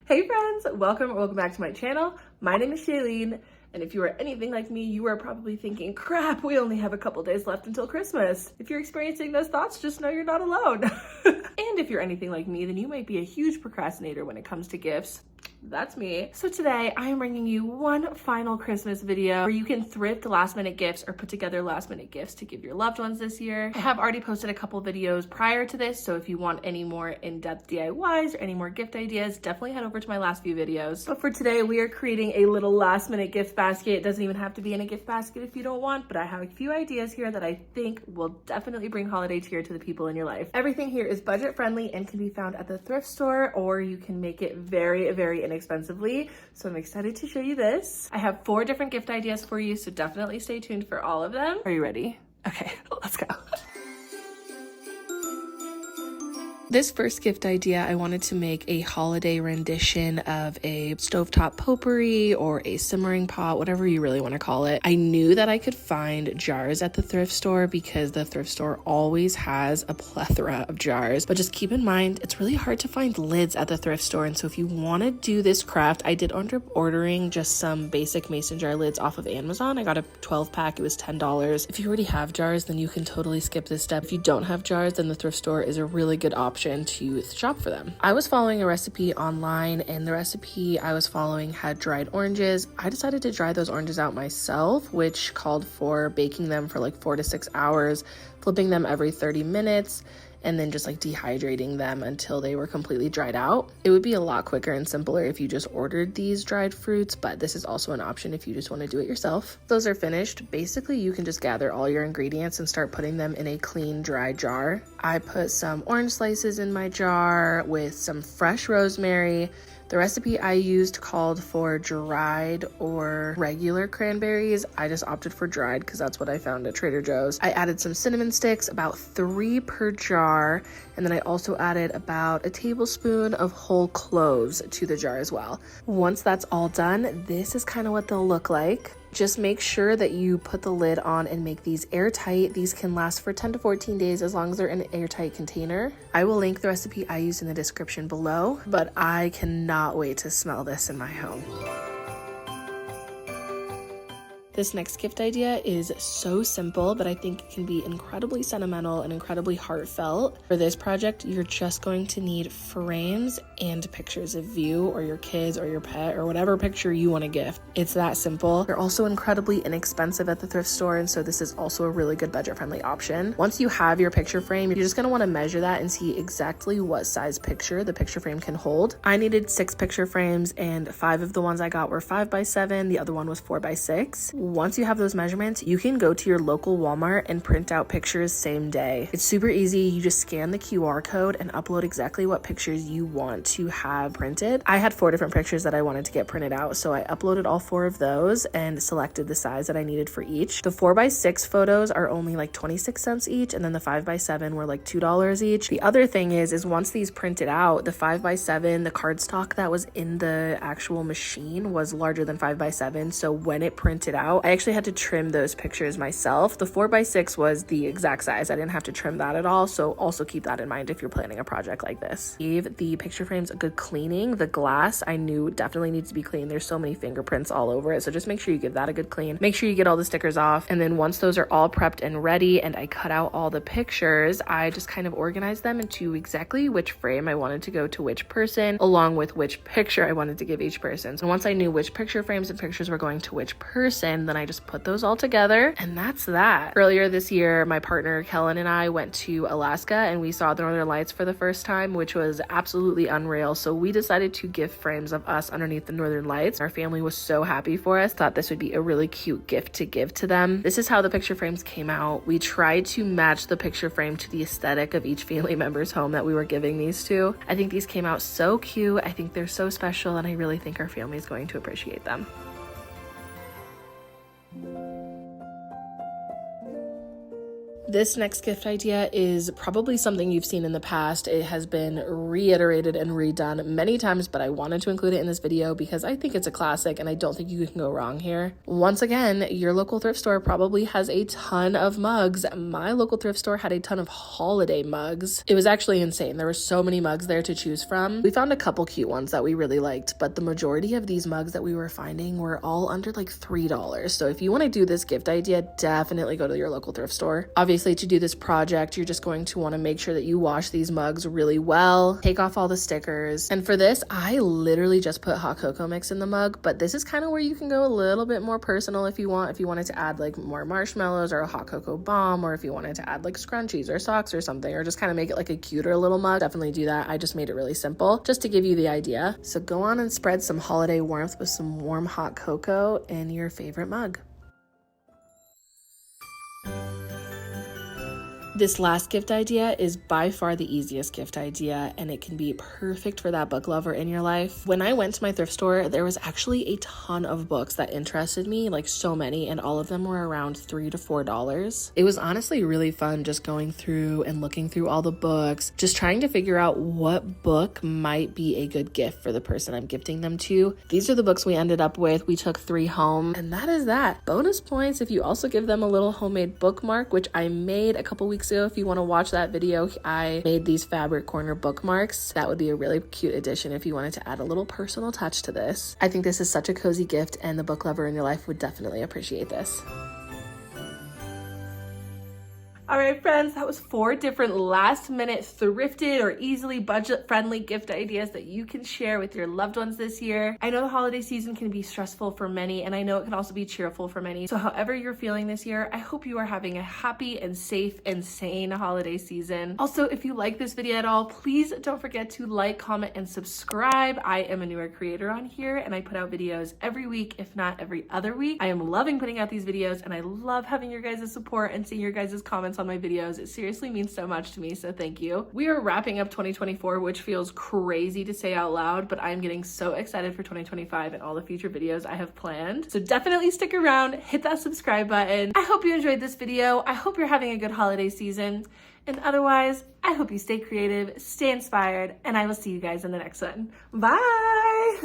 Hey friends, welcome back to my channel. My name is Shaylene, and if you are anything like me, you are probably thinking, crap, we only have a couple days left until Christmas. If you're experiencing those thoughts, just know you're not alone. And if you're anything like me, then you might be a huge procrastinator when it comes to gifts. That's me. So today I am bringing you one final Christmas video where you can thrift last minute gifts or put together last minute gifts to give your loved ones this year. I have already posted a couple videos prior to this, so if you want any more in-depth DIYs or any more gift ideas, definitely head over to my last few videos. But for today, we are creating a little last minute gift basket. It doesn't even have to be in a gift basket if you don't want, but I have a few ideas here that I think will definitely bring holiday cheer to the people in your life. Everything here is budget friendly and can be found at the thrift store, or you can make it very inexpensively. So I'm excited to show you this. I have 4 different gift ideas for you, so definitely stay tuned for all of them. Are you ready? Okay, let's go. This first gift idea, I wanted to make a holiday rendition of a stovetop potpourri or a simmering pot, whatever you really want to call it. I knew that I could find jars at the thrift store because the thrift store always has a plethora of jars. But just keep in mind, it's really hard to find lids at the thrift store. And so if you want to do this craft, I did end up ordering just some basic mason jar lids off of Amazon. I got a 12 pack. It was $10. If you already have jars, then you can totally skip this step. If you don't have jars, then the thrift store is a really good option to shop for them. I was following a recipe online, and the recipe I was following had dried oranges. I decided to dry those oranges out myself, which called for baking them for like 4 to 6 hours, flipping them every 30 minutes, and then just like dehydrating them until they were completely dried out. It would be a lot quicker and simpler if you just ordered these dried fruits, but this is also an option if you just want to do it yourself. Those are finished. Basically, you can just gather all your ingredients and start putting them in a clean, dry jar. I put some orange slices in my jar with some fresh rosemary. The recipe I used called for dried or regular cranberries. I just opted for dried because that's what I found at Trader Joe's. I added some cinnamon sticks, about 3 per jar, and then I also added about a tablespoon of whole cloves to the jar as well. Once that's all done, this is kind of what they'll look like. Just make sure that you put the lid on and make these airtight. These can last for 10 to 14 days as long as they're in an airtight container. I will link the recipe I used in the description below, but I cannot wait to smell this in my home. This next gift idea is so simple, but I think it can be incredibly sentimental and incredibly heartfelt. For this project, you're just going to need frames and pictures of you or your kids or your pet or whatever picture you want to gift. It's that simple. They're also incredibly inexpensive at the thrift store, and so this is also a really good budget-friendly option. Once you have your picture frame, you're just going to want to measure that and see exactly what size picture the picture frame can hold. I needed 6 picture frames, and 5 of the ones I got were 5x7. The other one was 4x6. Once you have those measurements, you can go to your local Walmart and print out pictures same day. It's super easy. You just scan the QR code and upload exactly what pictures you want to have printed. I had 4 different pictures that I wanted to get printed out, so I uploaded all 4 of those and selected the size that I needed for each. The 4x6 photos are only like 26 cents each, and then the 5x7 were like $2 each. The other thing is once these printed out, the 5x7, the cardstock that was in the actual machine was larger than 5x7, so when it printed out, I actually had to trim those pictures myself. The 4x6 was the exact size. I didn't have to trim that at all, so also keep that in mind if you're planning a project like this. Give the picture frames a good cleaning. The glass I knew definitely needs to be clean. There's so many fingerprints all over it, so just make sure you give that a good clean. Make sure you get all the stickers off, and then once those are all prepped and ready and I cut out all the pictures, I just kind of organized them into exactly which frame I wanted to go to which person, along with which picture I wanted to give each person. So once I knew which picture frames and pictures were going to which person, then I just put those all together, and that's that. Earlier this year, my partner Kellen and I went to Alaska and we saw the Northern Lights for the first time, which was absolutely unreal. So we decided to gift frames of us underneath the Northern Lights. Our family was so happy for us, thought this would be a really cute gift to give to them. This is how the picture frames came out. We tried to match the picture frame to the aesthetic of each family member's home that we were giving these to. I think these came out so cute. I think they're so special, and I really think our family is going to appreciate them. This next gift idea is probably something you've seen in the past. It has been reiterated and redone many times, but I wanted to include it in this video because I think it's a classic and I don't think you can go wrong here. Once again, your local thrift store probably has a ton of mugs. My local thrift store had a ton of holiday mugs. It was actually insane. There were so many mugs there to choose from. We found a couple cute ones that we really liked, but the majority of these mugs that we were finding were all under like $3. So if you want to do this gift idea, definitely go to your local thrift store. Obviously, to do this project, you're just going to want to make sure that you wash these mugs really well, take off all the stickers. And for this, I literally just put hot cocoa mix in the mug, but this is kind of where you can go a little bit more personal if you want. If you wanted to add like more marshmallows or a hot cocoa bomb, or if you wanted to add like scrunchies or socks or something, or just kind of make it like a cuter little mug, definitely do that. I just made it really simple just to give you the idea. So go on and spread some holiday warmth with some warm hot cocoa in your favorite mug. This last gift idea is by far the easiest gift idea, and it can be perfect for that book lover in your life. When I went to my thrift store, there was actually a ton of books that interested me, like so many, and all of them were around $3 to $4. It was honestly really fun just going through and looking through all the books, just trying to figure out what book might be a good gift for the person I'm gifting them to. These are the books we ended up with. We took 3 home, and that is that. Bonus points if you also give them a little homemade bookmark, which I made a couple weeks ago. If you want to watch that video, I made these fabric corner bookmarks. That would be a really cute addition if you wanted to add a little personal touch to this. I think this is such a cozy gift, and the book lover in your life would definitely appreciate this. All right, friends, that was 4 different last-minute thrifted or easily budget-friendly gift ideas that you can share with your loved ones this year. I know the holiday season can be stressful for many, and I know it can also be cheerful for many. So however you're feeling this year, I hope you are having a happy and safe and sane holiday season. Also, if you like this video at all, please don't forget to like, comment, and subscribe. I am a newer creator on here, and I put out videos every week, if not every other week. I am loving putting out these videos, and I love having your guys' support and seeing your guys' comments on my videos. It seriously means so much to me, so thank you. We are wrapping up 2024, which feels crazy to say out loud, but I'm getting so excited for 2025 and all the future videos I have planned. So definitely stick around, hit that subscribe button. I hope you enjoyed this video. I hope you're having a good holiday season. And otherwise, I hope you stay creative, stay inspired, and I will see you guys in the next one. Bye!